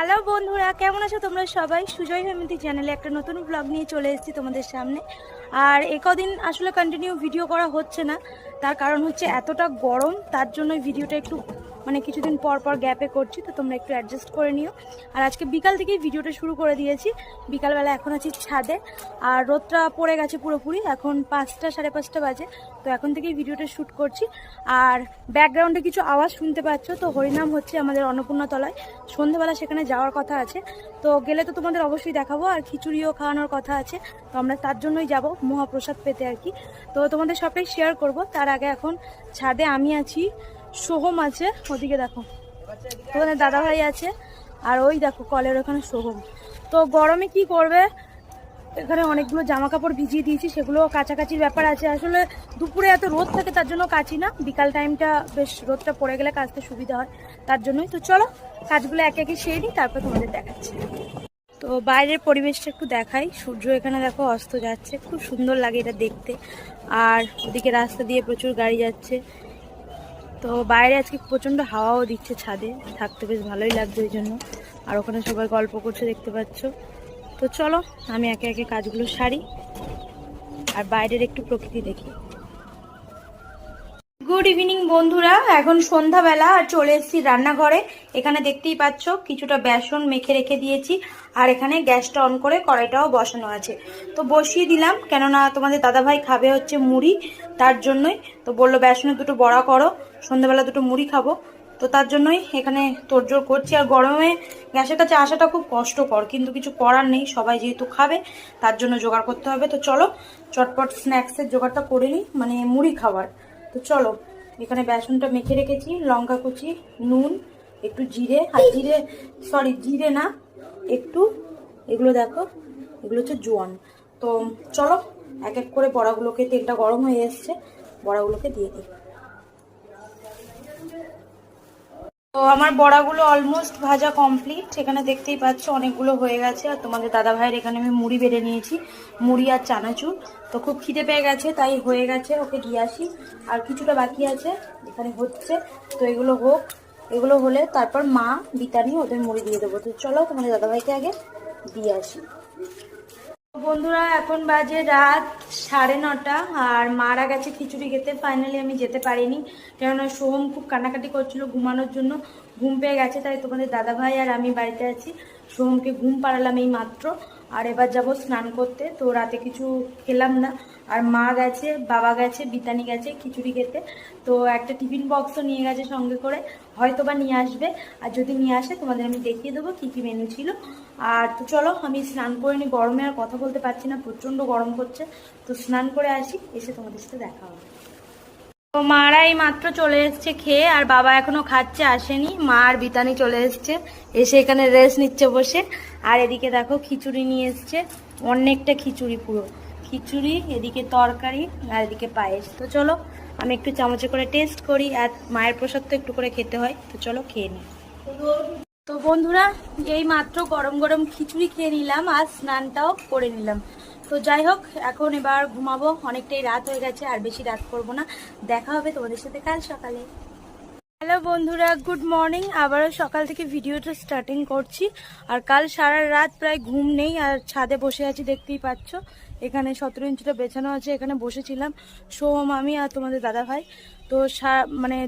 Hello বন্ধুরা, কেমন আছো তোমরা সবাই? সুজয় হেমন্তী চ্যানেলে একটা নতুন ব্লগ নিয়ে চলে এসেছি তোমাদের সামনে। আর কদিন আসলে কন্টিনিউ ভিডিও করা হচ্ছে না, তার কারণ হচ্ছে এতটা গরম, তার জন্য ভিডিওটা একটু কিছুদিন পর পর গ্যাপে করছি, তো তোমরা একটু অ্যাডজাস্ট করে নিও। আর আজকে বিকাল থেকেই ভিডিওটা শুরু করে দিয়েছি। বিকালবেলা এখন আছি ছাদে, আর রোদটা পড়ে গেছে পুরোপুরি, এখন 5টা সাড়ে 5টা বাজে। তো এখন থেকেই ভিডিওটা শ্যুট করছি। আর ব্যাকগ্রাউন্ডে কিছু আওয়াজ শুনতে পাচ্ছ, তো হরিনাম হচ্ছে আমাদের অন্নপূর্ণাতলায়। সন্ধ্যেবেলা সেখানে যাওয়ার কথা আছে, তো গেলে তো তোমাদের অবশ্যই দেখাবো। আর খিচুড়িও খাওয়ানোর কথা আছে, তো আমরা তার জন্যই যাব মহাপ্রসাদ পেতে আর কি। তো তোমাদের সবটাই শেয়ার করব। তার আগে এখন ছাদে আমি আছি, সোহম আছে ওদিকে দেখো, তোমাদের দাদাভাই আছে, আর ওই দেখো কলের ওখানে সোহম। তো গরমে কি করবে, এখানে অনেকগুলো জামা কাপড় ভিজিয়ে দিয়েছি, সেগুলো কাছাকাছির ব্যাপার আছে। আসলে দুপুরে এত রোদ থাকে, তার জন্য কাচি না। বিকাল টাইমটা বেশ রোদটা পড়ে গেলে কাচতে সুবিধা হয়, তার জন্যই। তো চলো কাজগুলো একে একে সেরে নিই, তারপর তোমাদের দেখাচ্ছি। তো বাইরের পরিবেশটা একটু দেখাই। সূর্য এখানে দেখো অস্ত যাচ্ছে, খুব সুন্দর লাগে এটা দেখতে। আর ওদিকে রাস্তা দিয়ে প্রচুর গাড়ি যাচ্ছে। তো বাইরে আজকে প্রচণ্ড হাওয়াও দিচ্ছে, ছাদে থাকতে বেশ ভালোই লাগছে ওই জন্য। আর ওখানে সবাই গল্প করছে দেখতে পাচ্ছ। তো চলো আমি একে একে কাজগুলো সারি আর বাইরের একটু প্রকৃতি দেখি। গুড ইভিনিং বন্ধুরা, এখন সন্ধ্যাবেলা আর চলে এসেছি রান্নাঘরে। এখানে দেখতেই পাচ্ছ কিছুটা বেসন মেখে রেখে দিয়েছি, আর এখানে গ্যাসটা অন করে কড়াইটাও বসানো আছে। তো বসিয়ে দিলাম, কেননা তোমাদের দাদাভাই খাবে হচ্ছে মুড়ি, তার জন্যই। তো বললো বেসনের দুটো বড়া করো, সন্ধ্যাবেলা দুটো মুড়ি খাবো, তো তার জন্যই এখানে তোড়জোড় করছি। আর গরমে গ্যাসের কাছে আসাটা খুব কষ্টকর, কিন্তু কিছু করার নেই, সবাই যেহেতু খাবে তার জন্য জোগাড় করতে হবে। তো চলো চটপট স্ন্যাক্সের জোগাড়টা করে নিই, মুড়ি খাবার। তো চলো, এখানে বেসনটা মেখে রেখেছি, লঙ্কা কুচি, নুন, একটু জিরে, আর জিরে না একটু, এগুলো দেখো, এগুলো হচ্ছে জোয়ান। তো চলো এক এক করে বড়াগুলোকে, তেলটা গরম হয়ে এসছে, বড়াগুলোকে দিয়ে দিই। তো আমার বড়াগুলো অলমোস্ট ভাজা কমপ্লিট, এখানে দেখতেই পাচ্ছ অনেকগুলো হয়ে গেছে। আর তোমাদের দাদা ভাইয়ের এখানে আমি মুড়ি বেড়ে নিয়েছি, মুড়ি আর চানাচুর। তো খুব খিদে পেয়ে গেছে, তাই হয়ে গেছে, ওকে দিয়ে আসি। আর কিছুটা বাকি আছে, এখানে হচ্ছে। তো এগুলো হোক, এগুলো হলে তারপর মা বিতানি ওদের মুড়ি দিয়ে দেবো। তো চলো তোমাদের দাদা ভাইকে আগে দিয়ে আসি। বন্ধুরা এখন বাজে রাত 9:30, আর মারা গেছে খিচুড়ি খেতে। ফাইনালি আমি যেতে পারিনি, কেননা সোহম খুব কান্নাকাটি করছিল ঘুমানোর জন্য, ঘুম পেয়ে গেছে। তাই তোমাদের দাদাভাই আর আমি বাড়িতে আছি। সোহমকে ঘুম পাড়ালাম এই মাত্র, আর এবার যাব স্নান করতে। তো রাতে কিছু খেলাম না, আর মা গেছে, বাবা গেছে, বিতানি গেছে খিচুড়ি খেতে। তো একটা টিফিন বক্সও নিয়ে গেছে সঙ্গে করে, হয়তো বা নিয়ে আসবে। আর যদি নিয়ে আসে তোমাদের আমি দেখিয়ে দেবো কী কী মেনু ছিল। আর তো চলো আমি স্নান করে নিই, গরমে আর কথা বলতে পারছি না, প্রচণ্ড গরম করছে। তো স্নান করে আসি, এসে তোমাদের সাথে দেখা হবে। তো মারা এই মাত্র চলে এসছে খেয়ে, আর বাবা এখনো খাচ্ছে, আসেনি। মা আর বিতানি চলে এসছে, এসে এখানে রেস্ট নিচ্ছে বসে। আর এদিকে দেখো খিচুড়ি নিয়ে এসছে, অনেকটা খিচুড়ি, পুরো খিচুড়ি, এদিকে তরকারি, আর এদিকে পায়েস। তো চলো আমি একটু চামচে করে টেস্ট করি, আর মায়ের প্রসাদ তো একটু করে খেতে হয়। তো চলো খেয়ে নিই। তো বন্ধুরা এই মাত্র গরম গরম খিচুড়ি খেয়ে নিলাম, আর স্নানটাও করে নিলাম। তো যাই হোক, এখন এবার ঘুমাবো, অনেকটাই রাত হয়ে গেছে, আর বেশি রাত করবো না। দেখা হবে তোমাদের সাথে কাল সকালে। হ্যালো বন্ধুরা, গুড মর্নিং। আবারও সকাল থেকে ভিডিওটা স্টার্টিং করছি। আর কাল সারা রাত প্রায় ঘুম নেই, আর ছাদে বসে আছি, দেখতেই পাচ্ছ। এখানে 17 ইঞ্চিটা বেছানো আছে, এখানে বসেছিলাম সোহম, আমি আর তোমাদের দাদা ভাই। তো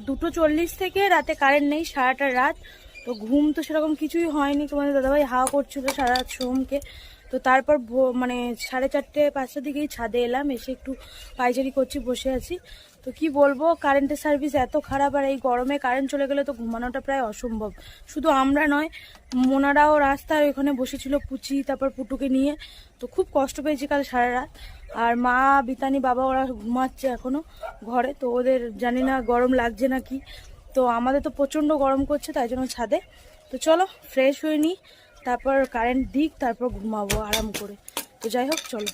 2:40 থেকে রাতে কারেন্ট নেই, সারাটা রাত। তো ঘুম তো সেরকম কিছুই হয়নি, তোমাদের দাদাভাই হাওয়া করছিল সারা রাত সোহমকে। তো তারপর 4:30-5টার দিকেই ছাদে এলাম, এসে একটু পায়চারি করছি, বসে আছি। তো কি বলবো, কারেন্টের সার্ভিস এত খারাপ, আর এই গরমে কারেন্ট চলে গেলে তো ঘুমানোটা প্রায় অসম্ভব। শুধু আমরা নয়, মোনারাও রাস্তায় ওখানে বসেছিল, পুচি তারপর পুটুকে নিয়ে। তো খুব কষ্ট পেয়েছি কাল সারা রাত। আর মা, বিতানি, বাবা ওরা ঘুমাচ্ছে এখনো ঘরে। তো ওদের জানি না গরম লাগছে নাকি। তো আমাদের তো প্রচণ্ড গরম করছে, তাই জন্য ছাদে। তো চলো ফ্রেশ হয়ে নিই, তারপর কারেন্ট দিক, তারপর ঘুমাবো আরাম করে। তো যাই হোক চলো।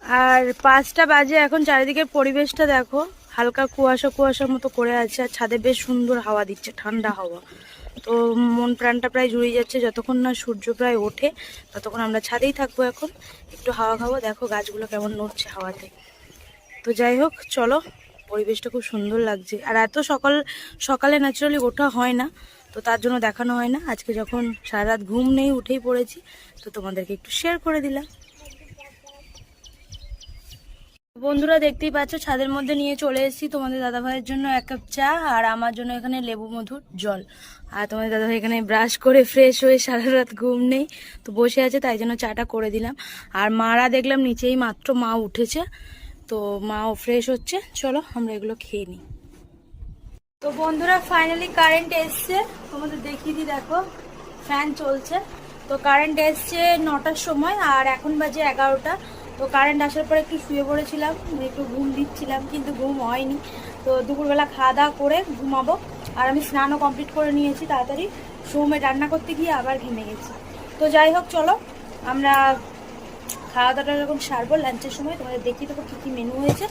আর 5টা বাজে এখন, চারিদিকের পরিবেশটা দেখো, হালকা কুয়াশা কুয়াশার মতো করে আছে, আর ছাদে বেশ সুন্দর হাওয়া দিচ্ছে, ঠান্ডা হাওয়া। তো মন প্রাণটা প্রায় জুড়িয়ে যাচ্ছে, যতক্ষণ না সূর্য প্রায় ওঠে ততক্ষণ আমরা ছাদেই থাকবো। এখন একটু হাওয়া খাবো, দেখো গাছগুলো কেমন নড়ছে হাওয়াতে। তো যাই হোক চলো, পরিবেশটা খুব সুন্দর লাগছে। আর এত সকালে ন্যাচারালি ওঠা হয় না, তো তার জন্য দেখানো হয় না। আজকে যখন সারা রাত ঘুম নেই, উঠেই পড়েছি, তো তোমাদেরকে একটু শেয়ার করে দিলাম। বন্ধুরা দেখতেই পাচ্ছ ছাদের মধ্যে নিয়ে চলে এসেছি তোমাদের দাদাভাইয়ের জন্য 1 কাপ চা, আর আমার জন্য এখানে লেবু মধুর জল। আর তোমাদের দাদাভাই এখানে ব্রাশ করে ফ্রেশ হয়ে সারা রাত ঘুম নেই, তো বসে আছে, তাই জন্য চাটা করে দিলাম। আর মারা দেখলাম নিচেই মাত্র মা উঠেছে, তো মাও ফ্রেশ হচ্ছে। চলো আমরা এগুলো খেয়ে নিই। তো বন্ধুরা ফাইনালি কারেন্ট এসছে, তোমাদের দেখিয়ে দিই, দেখো ফ্যান চলছে। তো কারেন্ট এসছে 9টার সময়, আর এখন বাজে 11টা। তো কারেন্ট আসার পরে একটু শুয়ে পড়েছিলাম, একটু ঘুম দিচ্ছিলাম, কিন্তু ঘুম হয়নি। তো দুপুরবেলা খাওয়া দাওয়া করে ঘুমাবো। আর আমি স্নানও কমপ্লিট করে নিয়েছি তাড়াতাড়ি, সোমে রান্না করতে গিয়ে আবার ঘেমে গেছি। তো যাই হোক চলো আমরা খাওয়া দাওয়াটা যখন সারবো লাঞ্চের সময় তোমাদের দেখিয়ে দেবো কী কী মেনু হয়েছে।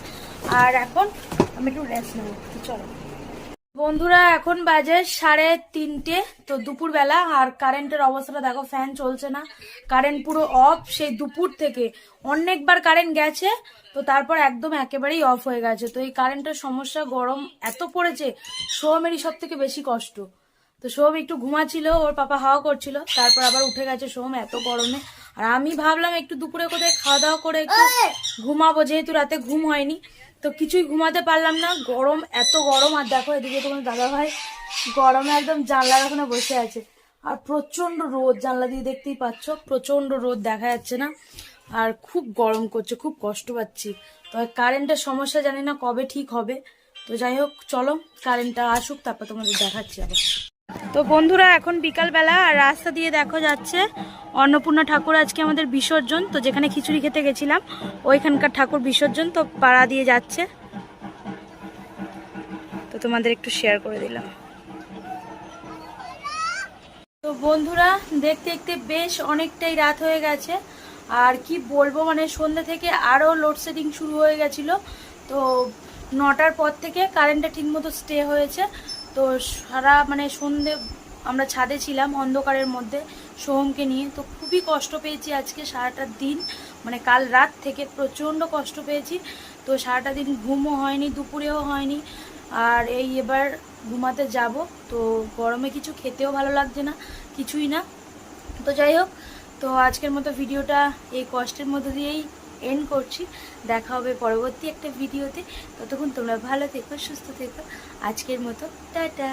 আর এখন আমি একটু রেস্ট নেবো, চলো। বন্ধুরা এখন বাজে 3:30, তো দুপুরবেলা। আর কারেন্টের অবস্থাটা দেখো, ফ্যান চলছে না, কারেন্ট পুরো অফ। সেই দুপুর থেকে অনেকবার কারেন্ট গেছে, তো তারপর একদম একেবারেই অফ হয়ে গেছে। তো এই কারেন্টের সমস্যা, গরম এত পড়েছে, সোহমেরই সব থেকে বেশি কষ্ট। তো সোহম একটু ঘুমাচ্ছিল, ওর পাপা হাওয়া করছিল, তারপর আবার উঠে গেছে সোহম এত গরমে। আর আমি ভাবলাম একটু দুপুরে কোথায় খাওয়া দাওয়া করে একটু ঘুমাবো, যেহেতু রাতে ঘুম হয়নি। তো কিছুই ঘুমাতে পারলাম না, গরম এত গরম। আর দেখো এদিকে তোমার দাদা ভাই গরমে একদম জানলার ওখানে বসে আছে। আর প্রচন্ড রোদ, জানলা দিয়ে দেখতেই পাচ্ছ, প্রচন্ড রোদ, দেখা যাচ্ছে না। আর খুব গরম করছে, খুব কষ্ট পাচ্ছি। তো কারেন্টের সমস্যা জানি না কবে ঠিক হবে। তো যাই হোক চলো কারেন্টটা আসুক, তারপর তোমাদের দেখাচ্ছি আবার। তো বন্ধুরা এখন বিকালবেলা, আর রাস্তা দিয়ে দেখো যাচ্ছে অন্নপূর্ণা ঠাকুর আজকে আমাদের বিসর্জন। তো যেখানে খিচুড়ি খেতে গেছিলাম ওইখানকার ঠাকুর বিসর্জন, তো পাড়া দিয়ে যাচ্ছে, তো তোমাদের একটু শেয়ার করে দিলাম। তো বন্ধুরা দেখতে দেখতে বেশ অনেকটাই রাত হয়ে গেছে। আর কি বলবো, মানে সন্ধ্যা থেকে আরও লোডশেডিং শুরু হয়ে গেছিলো। তো 9টার পর থেকে কারেন্টটা ঠিকমতো স্টে হয়েছে। তো সারা মানে সন্ধে আমরা ছাদে ছিলাম অন্ধকারের মধ্যে সোহমকে নিয়ে। তো খুবই কষ্ট পেয়েছি আজকে সারাটা দিন, মানে কাল রাত থেকে প্রচণ্ড কষ্ট পেয়েছি। তো সারাটা দিন ঘুমও হয়নি, দুপুরেও হয়নি। আর এই এবার ঘুমাতে যাব, তো গরমে কিছু খেতেও ভালো লাগছে না, কিছুই না। তো যাই হোক, তো আজকের মতো ভিডিওটা এই কষ্টের মধ্যে দিয়েই এন্ড করছি। দেখা হবে পরবর্তী একটা ভিডিওতে। ততক্ষণ তোমরা ভালো থেকো, সুস্থ থেকো। আজকের মতো টাটা।